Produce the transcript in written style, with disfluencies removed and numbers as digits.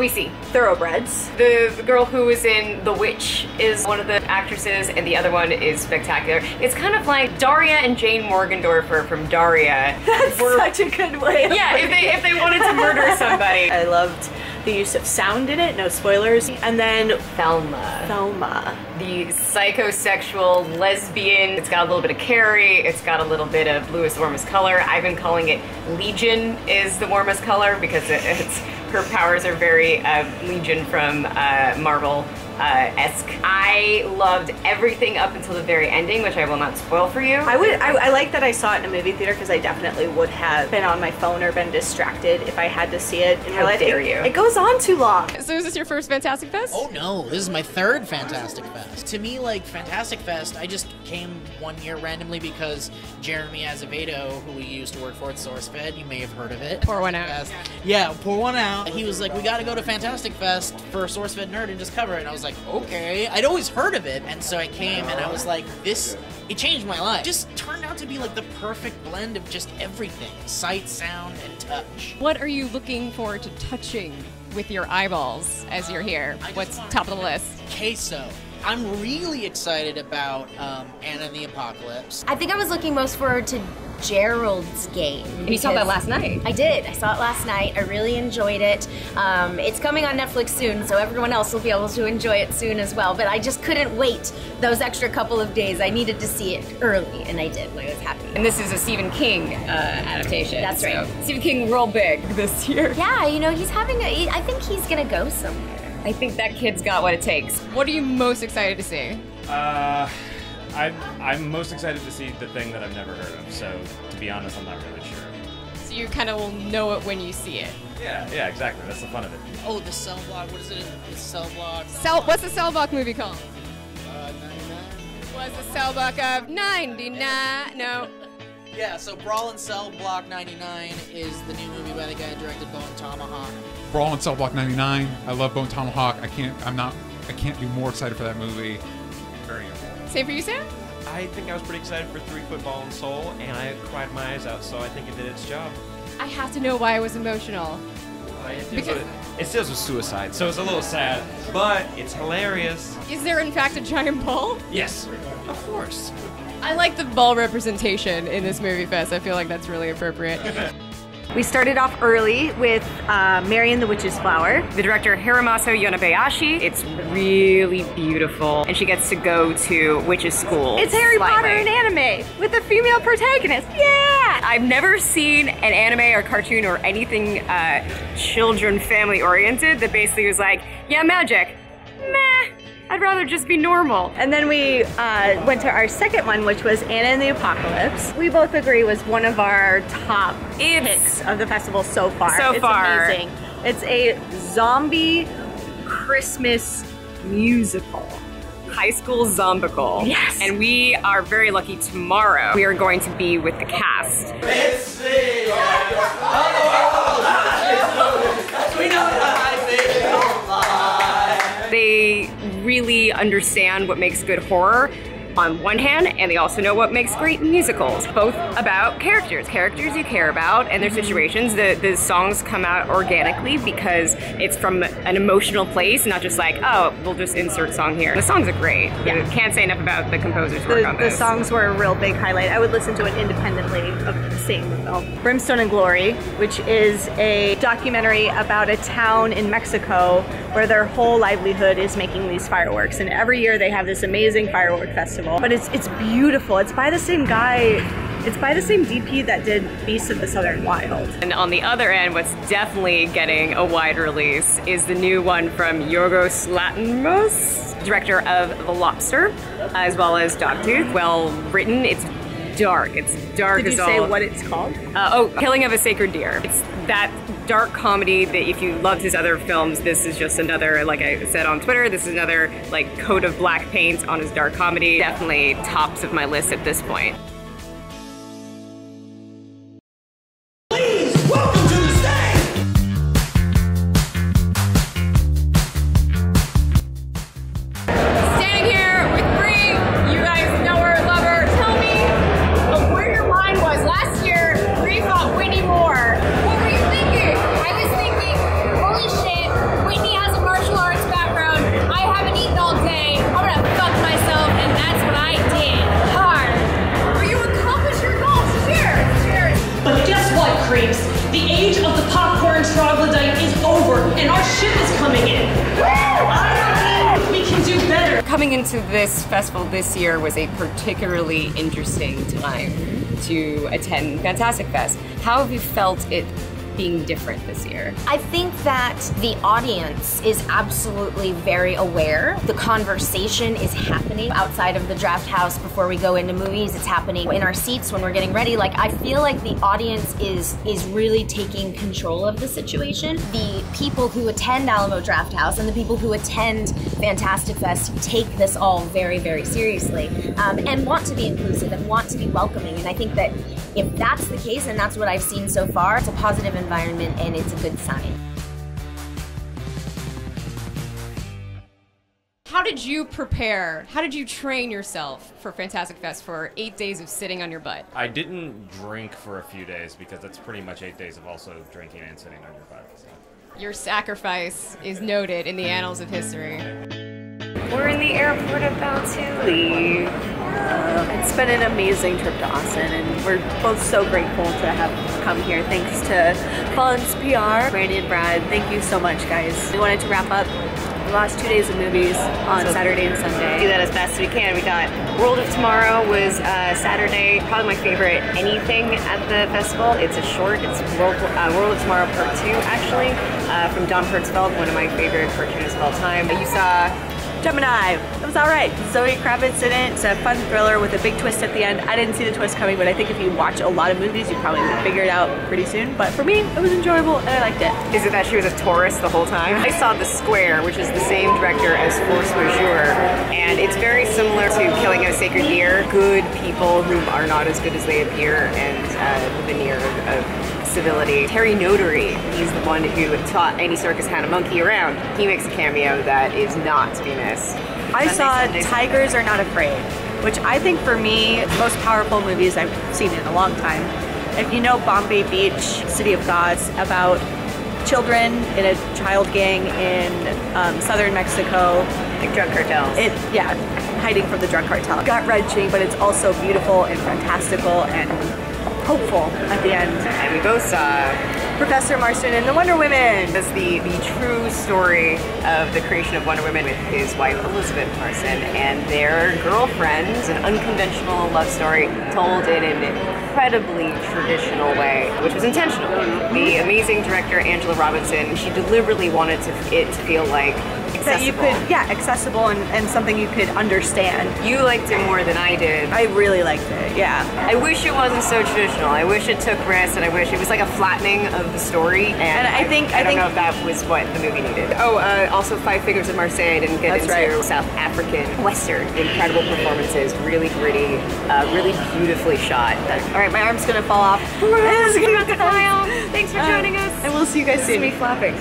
we see? Thoroughbreds. The girl who is in The Witch is one of the actresses, and the other one is spectacular. It's kind of like Daria and Jane Morgendorffer from Daria. That's such a good way of if they wanted to murder somebody. I loved the use of sound in it, no spoilers. And then Thelma. Thelma. The psychosexual lesbian. It's got a little bit of Carrie. It's got a little bit of Blue is the warmest color. I've been calling it Legion is the warmest color because her powers are very Legion from Marvel. Esque. I loved everything up until the very ending, which I will not spoil for you. I like that I saw it in a movie theater because I definitely would have been on my phone or been distracted if I had to see it in real life. How dare you? It goes on too long. So is this your first Fantastic Fest? Oh no, this is my third Fantastic Fest. To me, like, Fantastic Fest, I just came one year randomly because Jeremy Azevedo, who we used to work for at SourceFed, you may have heard of it. Pour one out. Yeah, pour one out. He was like, we gotta go to Fantastic Fest for SourceFed Nerd and just cover it. And I was like, okay. I'd always heard of it, and so I came and I was like, it changed my life. It just turned out to be like the perfect blend of just everything. Sight, sound, and touch. What are you looking forward to touching with your eyeballs as you're here? What's top of the list? Queso. I'm really excited about Anna and the Apocalypse. I think I was looking most forward to Gerald's game. And you saw that last night. I did. I saw it last night. I really enjoyed it. It's coming on Netflix soon, so everyone else will be able to enjoy it soon as well. But I just couldn't wait those extra couple of days. I needed to see it early, and I did. I was happy. And this is a Stephen King adaptation. That's right. So Stephen King real big this year. Yeah, you know, he's having I think he's gonna go somewhere. I think that kid's got what it takes. What are you most excited to see? I'm most excited to see the thing that I've never heard of, so to be honest, I'm not really sure. So you kind of will know it when you see it. Yeah, exactly. That's the fun of it. Oh, the Cell Block. What is it? The Cell Block. What's the Cell Block movie called? 99. Was the Cell Block of 99? No. Yeah, so Brawl in Cell Block 99 is the new movie by the guy who directed Bone Tomahawk. Brawl in Cell Block 99. I love Bone Tomahawk. I can't be more excited for that movie. Very good. Same for you, Sam? I think I was pretty excited for 3 Football and Soul, and I cried my eyes out, so I think it did its job. I have to know why I was emotional. It deals with suicide, so it's a little sad, but it's hilarious. Is there in fact a giant ball? Yes, of course. I like the ball representation in this movie fest. I feel like that's really appropriate. We started off early with Mary and the Witch's Flower. The director Hiromasu Yonebayashi. It's really beautiful, and she gets to go to witches' school. It's Harry Potter in anime with a female protagonist. Yeah! I've never seen an anime or cartoon or anything children family oriented that basically was like, yeah, magic. Meh. I'd rather just be normal. And then we went to our second one, which was Anna and the Apocalypse. We both agree was one of our top picks of the festival so far. It's amazing. It's a zombie Christmas musical. High school zombical. Yes. And we are very lucky tomorrow. We are going to be with the cast. They really understand what makes good horror on one hand, and they also know what makes great musicals. Both about characters you care about and their situations. The songs come out organically because it's from an emotional place, not just like, oh, we'll just insert song here. The songs are great. Yeah. Can't say enough about the composer's work on this. The songs were a real big highlight. I would listen to it independently of seeing the film. Brimstone and Glory, which is a documentary about a town in Mexico where their whole livelihood is making these fireworks. And every year they have this amazing firework festival. But it's beautiful. It's by the same guy. It's by the same DP that did Beasts of the Southern Wild. And on the other end, what's definitely getting a wide release is the new one from Yorgos Lanthimos, director of The Lobster, as well as Dogtooth. Well written. It's dark. It's dark as all. Did you say what it's called? Killing of a Sacred Deer. It's that dark comedy that if you loved his other films, this is just another, like I said on Twitter, this is another like coat of black paint on his dark comedy. Definitely tops of my list at this point. Please, welcome to the stage! Standing here with Bree, you guys know her, love her. Tell me where your mind was last year. Bree fought Whitney Moore. What were you thinking? I was thinking, holy shit, Whitney coming into this festival this year was a particularly interesting time to attend Fantastic Fest. How have you felt it being different this year? I think that the audience is absolutely very aware. The conversation is happening outside of the draft house before we go into movies. It's happening in our seats when we're getting ready. Like, I feel like the audience is really taking control of the situation. The people who attend Alamo Drafthouse and the people who attend Fantastic Fest take this all very, very seriously, and want to be inclusive and want to be welcoming. And I think that if that's the case, and that's what I've seen so far, it's a positive environment and it's a good sign. How did you prepare? How did you train yourself for Fantastic Fest for 8 days of sitting on your butt? I didn't drink for a few days because that's pretty much 8 days of also drinking and sitting on your butt. So. Your sacrifice is noted in the annals of history. We're in the airport about to leave. It's been an amazing trip to Austin, and we're both so grateful to have come here. Thanks to Fun's PR, Brandy and Brad. Thank you so much, guys. We wanted to wrap up the last 2 days of movies on Saturday and Sunday. Do that as best as we can. We got World of Tomorrow was Saturday, probably my favorite anything at the festival. It's a short, it's World of Tomorrow Part 2, actually, from Don Hertzfeldt, one of my favorite cartoonists of all time. You saw Gemini. It was alright. Zoe Kravitz in it. It's a fun thriller with a big twist at the end. I didn't see the twist coming, but I think if you watch a lot of movies, you probably would figure it out pretty soon. But for me, it was enjoyable and I liked it. Is it that she was a tourist the whole time? I saw The Square, which is the same director as Force Majeure, and it's very similar to Killing of a Sacred Deer. Good people who are not as good as they appear, and the veneer of civility. Terry Notary, he's the one who taught Andy Serkis how to monkey around. He makes a cameo that is not to be missed. I saw Tigers Are Not Afraid, which I think for me, the most powerful movies I've seen in a long time. If you know Bombay Beach, City of Gods, about children in a child gang in southern Mexico. Like drug cartels. Yeah, hiding from the drug cartel. Gut-wrenching, but it's also beautiful and fantastical and hopeful at the end. And we both saw Professor Marston and the Wonder Women. That's the true story of the creation of Wonder Woman with his wife Elizabeth Marston and their girlfriends, an unconventional love story told in an incredibly traditional way, which was intentional. The amazing director Angela Robinson, she deliberately wanted it to feel like accessible. That you could, yeah, accessible and something you could understand. You liked it more than I did. I really liked it, yeah. I wish it wasn't so traditional. I wish it took risks, and I wish it was like a flattening of the story. And I don't know if that was what the movie needed. Oh, also Five Fingers of Marseilles. I didn't get into South African Western. Incredible performances, really gritty, really beautifully shot. All right, my arm's gonna fall off. Thanks for joining us. And we'll see you guys soon. This is me flapping.